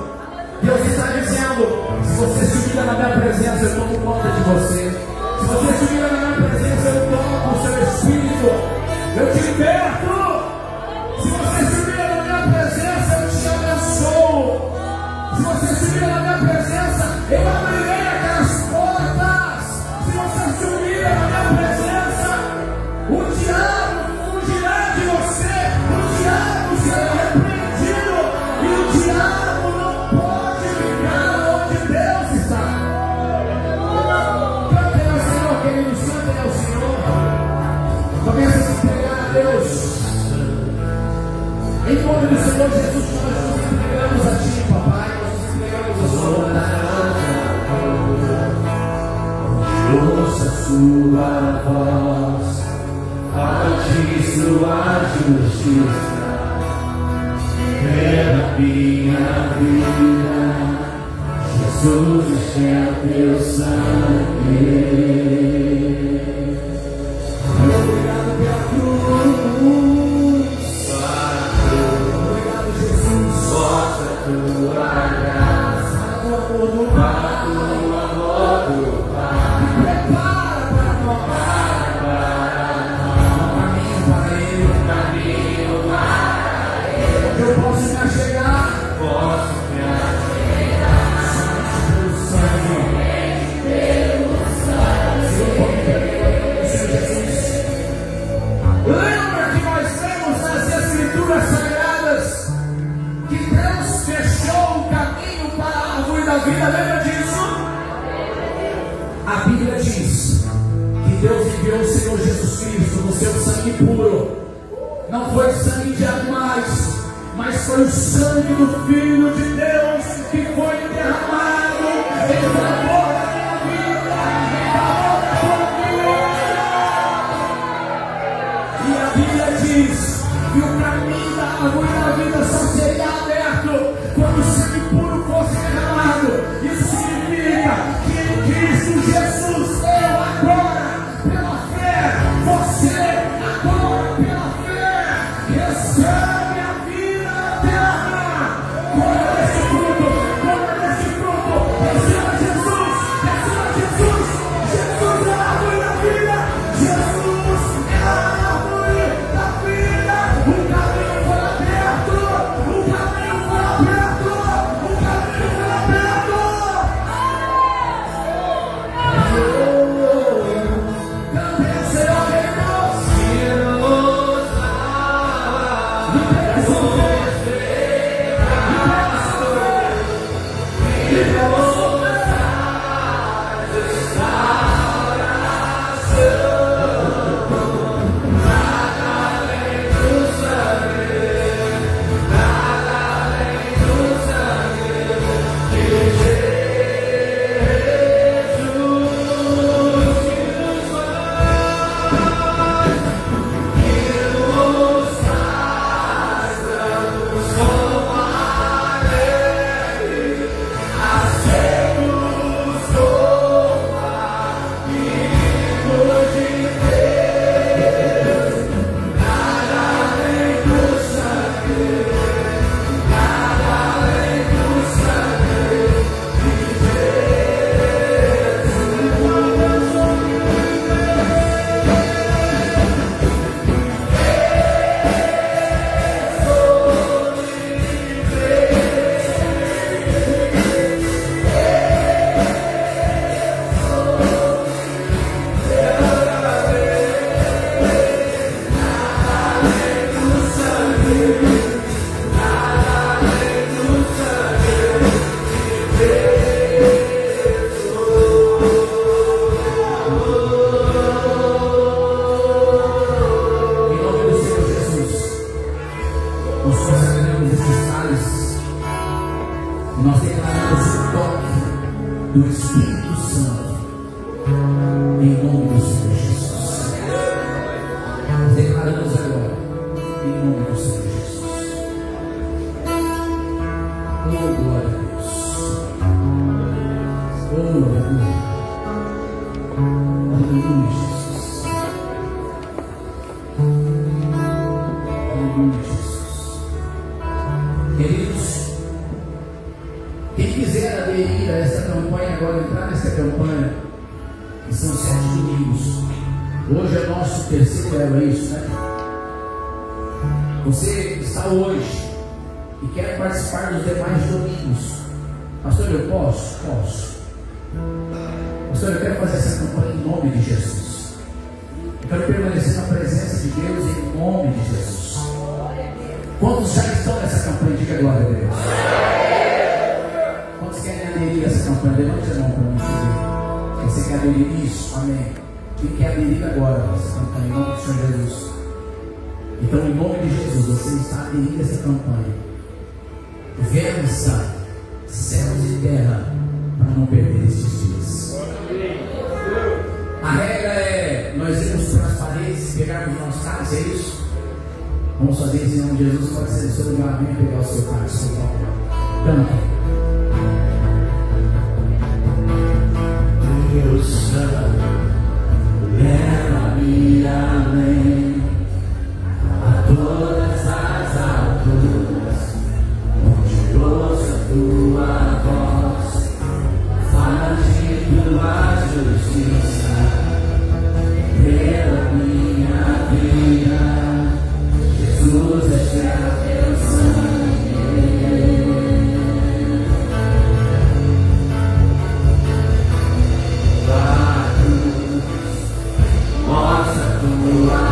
Deus está dizendo: se você se humilha na minha presença, eu tomo conta de você. Se você se humilha na minha presença, eu tomo o seu espírito, eu te liberto. Se você se humilha na minha presença, eu te abençoo. Se você se humilha na minha presença, eu abrirei aquelas portas. Se você se humilha na minha presença, o diabo fugirá de você, o diabo será repreendido, e o diabo não pode ficar onde Deus está. Cantem ao Senhor, queridos, cantem ao Senhor. Comece a se entregar a Deus. Em nome do Senhor Jesus, nós nos entregamos a Ti, Papai, nós nos entregamos a Sua vontade. Ouça Sua voz, fale Sua justiça, pela minha vida, Jesus, enche o Teu sangue. Obrigado pela cruz. Obrigado, Jesus. Mostra a Tua graça, o amor do Pai, e prepara para nós um caminho para Ele, onde eu posso me achegar. Lembra que nós temos nas Escrituras Sagradas que Deus fechou o caminho para a árvore da vida? Lembra disso? A Bíblia diz que Deus enviou o Senhor Jesus Cristo no seu sangue puro. Não foi sangue de animais, mas foi o sangue do Filho de Deus que foi derramado em favor da minha vida, em favor da tua vida. E a Bíblia diz que o caminho da árvore da vida só seria aberto quando o sangue puro fosse derramado. Isso significa que em Cristo Jesus, eu agora, pela fé, você agora, pela fé, recebe a vida eterna. Quando esse fruto, receba Jesus, Jesus é a árvore da vida, Jesus é a árvore da vida. O caminho foi aberto. Nós consagramos esses cálices e nós declaramos o toque do Espírito Santo em nome do Senhor Jesus. Nós declaramos agora em nome do Senhor Jesus. Oh, glória a Deus. Oh, aleluia. Aleluia, Jesus. Aleluia, Jesus. Queridos, quem quiser aderir a essa campanha agora, entrar nessa campanha, que são 7 domingos. Hoje é nosso terceiro, é isso, né? Você está hoje e quer participar dos demais domingos. Pastor, eu posso? Posso. Pastor, eu quero fazer essa campanha em nome de Jesus. Eu quero permanecer na presença de Deus em nome de Jesus. Quantos já estão nessa campanha? Diga glória a Deus. Quantos querem aderir a essa campanha? Levante a mão para mim. Você quer aderir isso? Amém. Quem quer aderir agora a essa campanha em nome do Senhor Jesus? Então, em nome de Jesus, você está aderindo a essa campanha. Vença céus e terra para não perder esses dias. A regra é nós irmos pelas paredes e pegarmos o nosso cálice, é isso? Vamos fazer isso em nome de Jesus. Pode ser sobre o lado, venha pegar o seu cálice. Canta. Deus Santo, leva-me além a todas as alturas, onde ouço a tua voz, fala de tua justiça, pela minha vida, Jesus é teu sangue. Mostra tua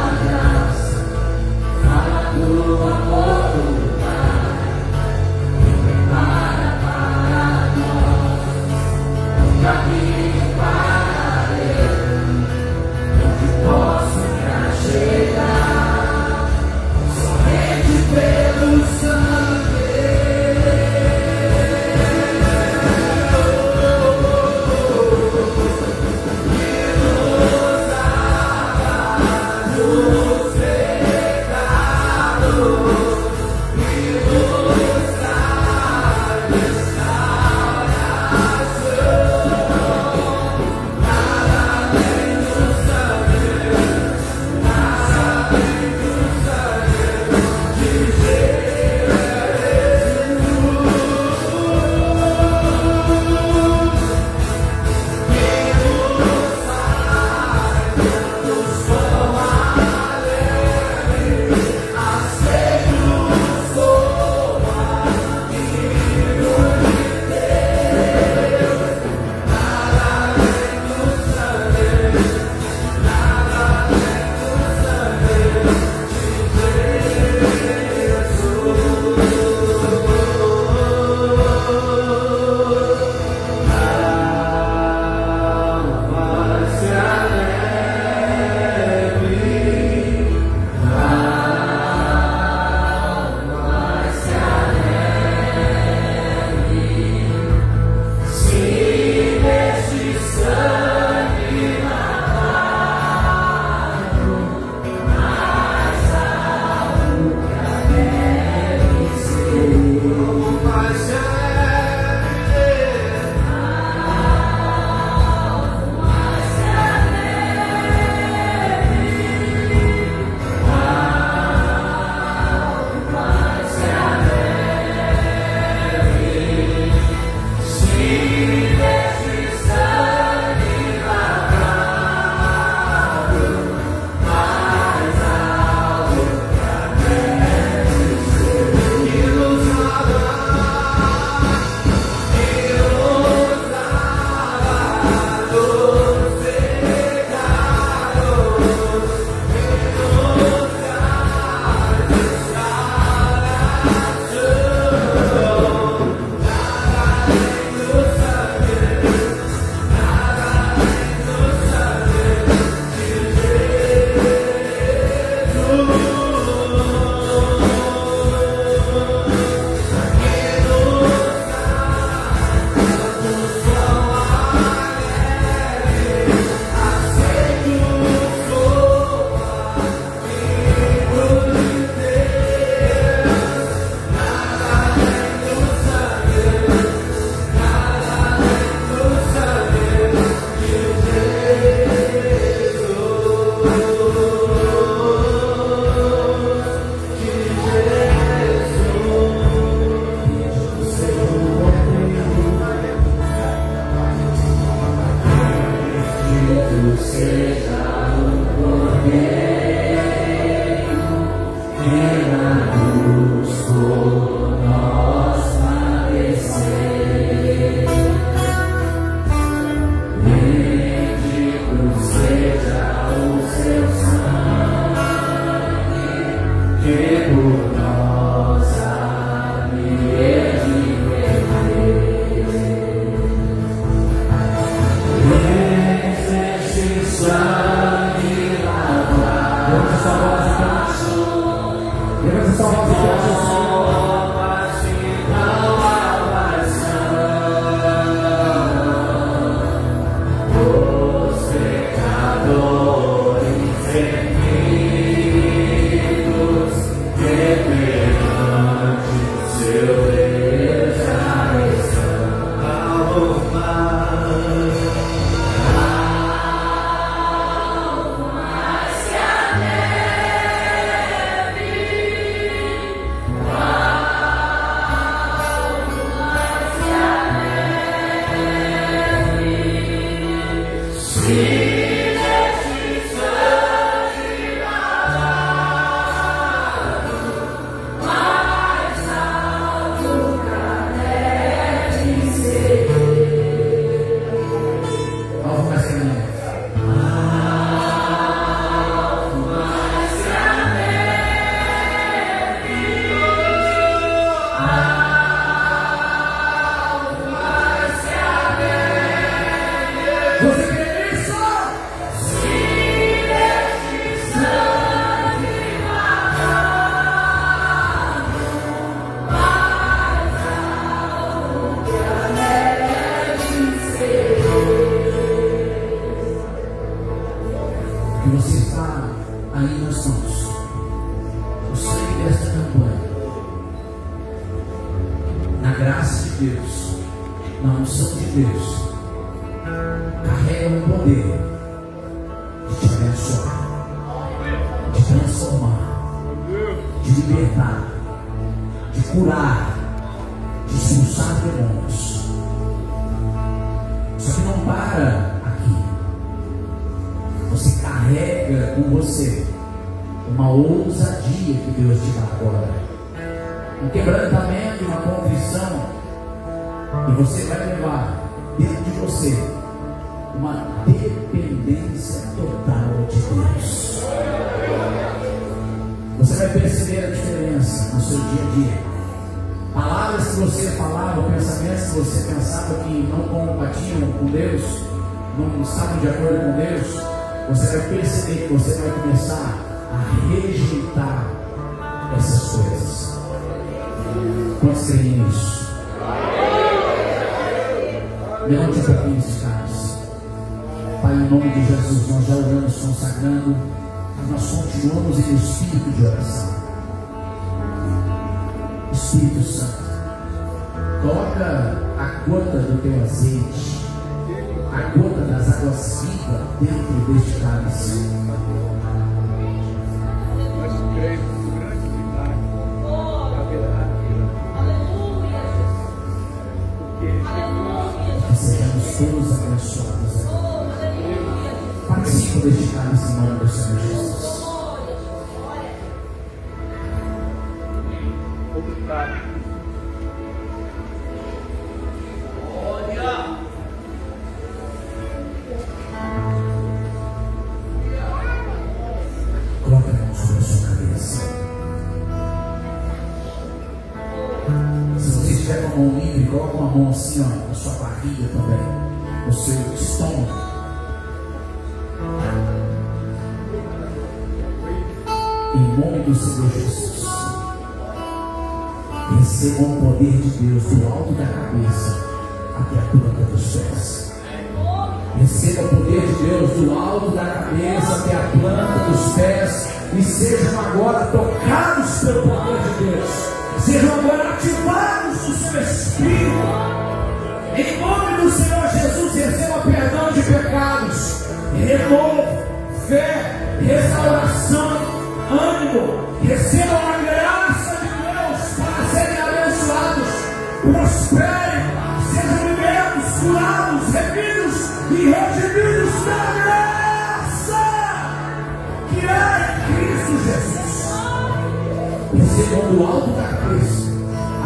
recebam do alto da cabeça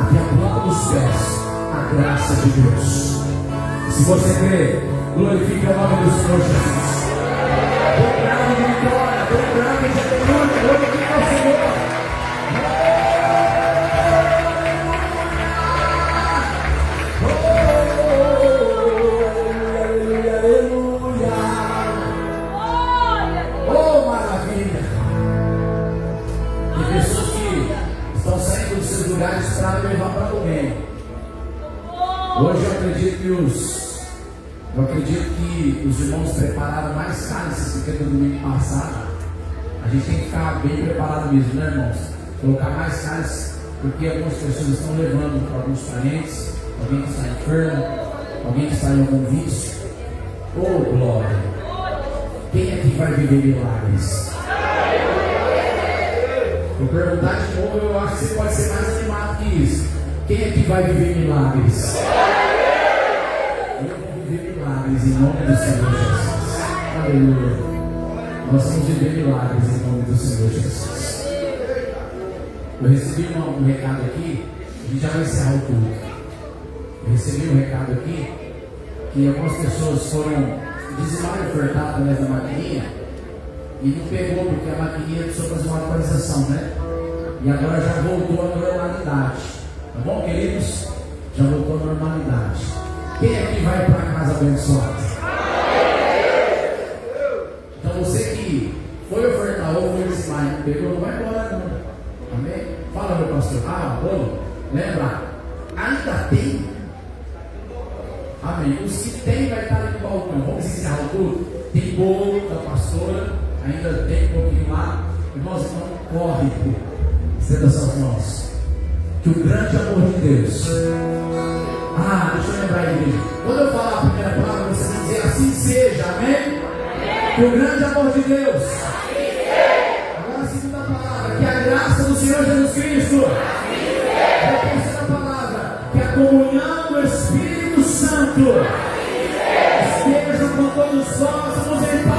até a planta dos pés a graça de Deus. Se você crê, glorifique o nome do Senhor Jesus. Dê grande de vitória, dê grande de aleluia, glorifique ao Senhor. Para levar para alguém. Hoje eu acredito que os irmãos prepararam mais cálices do que no domingo passado. A gente tem que ficar bem preparado mesmo, né, irmãos? Colocar mais cálices, porque algumas pessoas estão levando para alguns parentes, alguém que está enfermo, alguém que está em algum vício. Oh, glória! Quem é que vai viver milagres? Vou perguntar de novo, eu acho que você pode ser mais animado que isso. Quem é que vai viver milagres? Eu vou viver milagres em nome do Senhor Jesus. Aleluia. Nós vamos viver milagres em nome do Senhor Jesus. Eu recebi um recado aqui, a gente já vai encerrar o culto. Eu recebi um recado aqui, que algumas pessoas foram dizimaram e ofertar através da maquininha. E não pegou porque a maquininha precisou fazer uma atualização, né? E agora já voltou à normalidade. Tá bom, queridos? Já voltou à normalidade. Quem é que vai para casa abençoado? Então você que foi ofertar ou foi dizimar e não pegou, não vai embora não. Amém? Fala, meu pastor. Bolo. Lembra? Ainda tem. Amém. Os que tem vai estar ali no balcão. Vamos encerrar o culto. Tem bolo da pastora. Ainda tem um pouquinho lá. Irmãos, não corre. Estenda suas mãos. Que o grande amor de Deus. Deixa eu lembrar a igreja. Quando eu falar a primeira palavra, você vai dizer assim seja. Amém? Que o grande amor de Deus. Agora a segunda palavra. Que a graça do Senhor Jesus Cristo. A terceira palavra. Que a comunhão do Espírito Santo esteja com todos nós. Vamos entrar.